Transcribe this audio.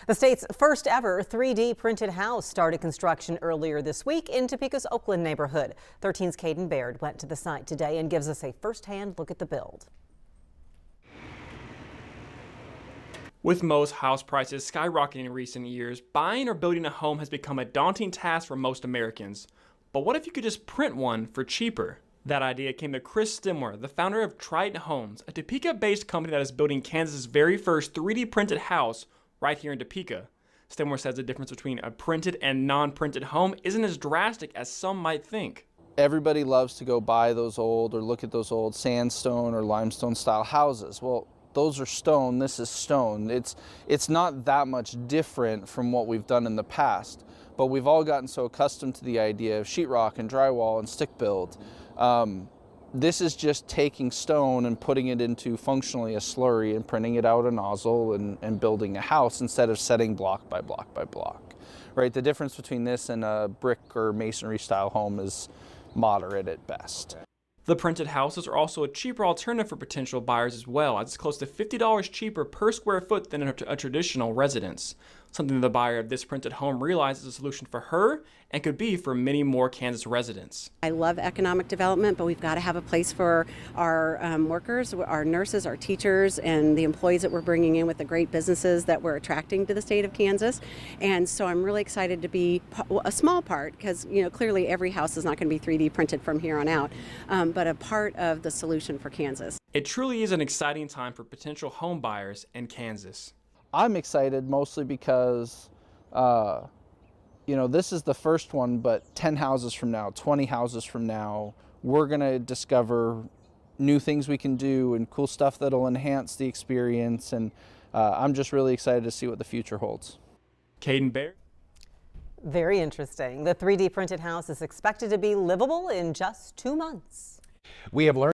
The state's first ever 3D printed house started construction earlier this week in Topeka's Oakland neighborhood. 13's Caden Baird went to the site today and gives us a first-hand look at the build. With most house prices skyrocketing in recent years, buying or building a home has become a daunting task for most Americans. But what if you could just print one for cheaper? That idea came to Chris Stimler, the founder of Triton Homes, a Topeka-based company that is building Kansas' very first 3D printed house right here in Topeka. Stimler says the difference between a printed and non-printed home isn't as drastic as some might think. Everybody loves to go buy those old or look at those old sandstone or limestone style houses. Well, those are stone, this is stone. It's not that much different from what we've done in the past, but we've all gotten so accustomed to the idea of sheetrock and drywall and stick build. This is just taking stone and putting it into functionally a slurry and printing it out a nozzle and building a house instead of setting block by block by block. Right? The difference between this and a brick or masonry style home is moderate at best. The printed houses are also a cheaper alternative for potential buyers as well, as it's close to $50 cheaper per square foot than a traditional residence. Something the buyer of this printed home realizes is a solution for her and could be for many more Kansas residents. I love economic development, but we've got to have a place for our workers, our nurses, our teachers, and the employees that we're bringing in with the great businesses that we're attracting to the state of Kansas. And so I'm really excited to be a small part, because clearly every house is not going to be 3D printed from here on out, but a part of the solution for Kansas. It truly is an exciting time for potential home buyers in Kansas. I'm excited mostly because, this is the first one, but 10 houses from now, 20 houses from now, we're going to discover new things we can do and cool stuff that'll enhance the experience. And I'm just really excited to see what the future holds. Caden Baird. Very interesting. The 3D printed house is expected to be livable in just 2 months. We have learned